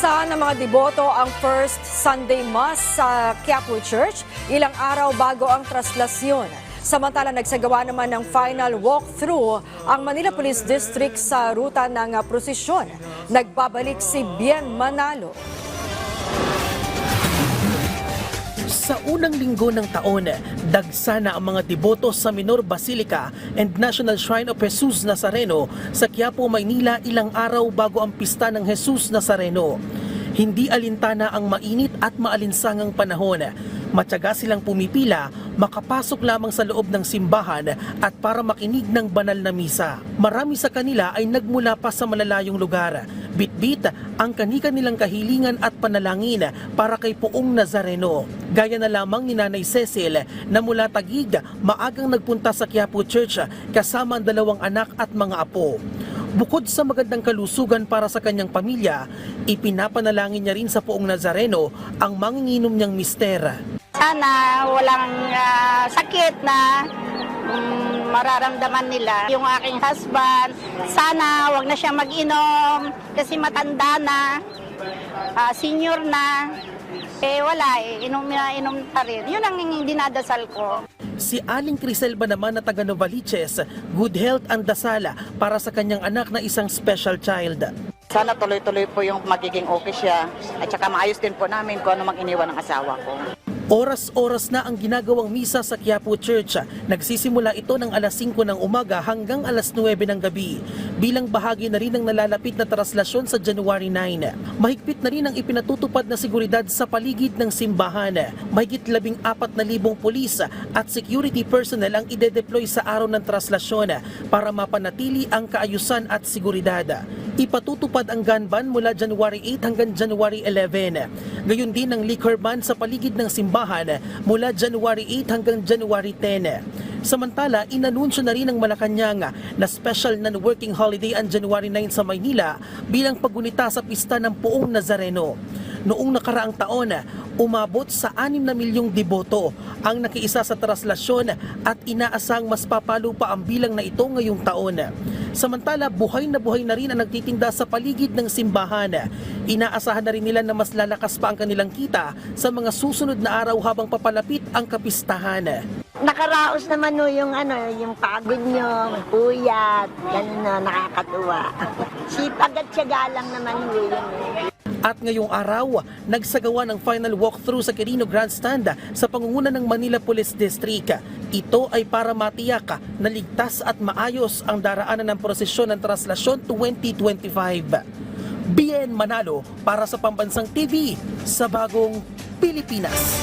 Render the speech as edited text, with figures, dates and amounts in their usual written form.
Nagmisa ng mga deboto ang First Sunday Mass sa Quiapo Church ilang araw bago ang traslasyon. Samantala nagsagawa naman ng final walkthrough ang Manila Police District sa ruta ng prosesyon. Nagbabalik si Bien Manalo. Sa unang linggo ng taon, dagsana ang mga deboto sa Minor Basilica and National Shrine of Jesus Nazareno sa Quiapo, Maynila ilang araw bago ang pista ng Jesus Nazareno. Hindi alintana ang mainit at maalinsangang panahon. Matyaga silang pumipila, makapasok lamang sa loob ng simbahan at para makinig ng banal na misa. Marami sa kanila ay nagmula pa sa malalayong lugar. Bitbit ang kanilang kahilingan at panalangin para kay Poong Nazareno. Gaya na lamang ni Nanay Cecil na mula Taguig, maagang nagpunta sa Quiapo Church kasama ang 2 anak at mga apo. Bukod sa magandang kalusugan para sa kanyang pamilya, ipinapanalangin niya rin sa Poong Nazareno ang manginginom niyang mister. Sana walang sakit na mararamdaman nila. Yung aking husband, sana wag na siya mag-inom kasi matanda na, senior na. Wala inom pa rin. Yun ang dinadasal ko. Si Aling Criselba naman na taga Novaliches, good health ang dasala para sa kanyang anak na isang special child. Sana tuloy-tuloy po yung magiging okay siya at saka maayos din po namin kung ano mang iniwan ng asawa ko. Oras-oras na ang ginagawang misa sa Quiapo Church. Nagsisimula ito ng alas 5 ng umaga hanggang alas 9 ng gabi. Bilang bahagi na rin ng nalalapit na traslasyon sa January 9. Mahigpit na rin ang ipinatutupad na seguridad sa paligid ng simbahan. Mahigit 14,000 pulis at security personnel ang ide-deploy sa araw ng traslasyon para mapanatili ang kaayusan at seguridad. Ipatutupad ang gun ban mula January 8 hanggang January 11. Gayon din ang liquor ban sa paligid ng simbahan mula January 8 hanggang January 10. Samantala, inanunsyo na rin ng Malacanang na special non-working holiday ang January 9 sa Maynila bilang paggunita sa pista ng Poong Nazareno. Noong nakaraang taon, umabot sa 6 na milyong deboto ang nakiisa sa traslasyon at inaasang mas papalo pa ang bilang na ito ngayong taon. Samantala, buhay na rin ang nagtitinda sa paligid ng simbahan. Inaasahan na rin nila na mas lalakas pa ang kanilang kita sa mga susunod na araw habang papalapit ang kapistahan. Nakaraos naman yung pagod nyo, puyat, ganun na nakakatuwa. Sipag at tiyaga lang naman yun. At ngayong araw, nagsagawa ng final walkthrough sa Quirino Grandstand sa pangunguna ng Manila Police District. Ito ay para matiyak na ligtas at maayos ang daraanan ng prosesyon ng Traslasyon 2025. Bien Manalo para sa Pambansang TV sa Bagong Pilipinas.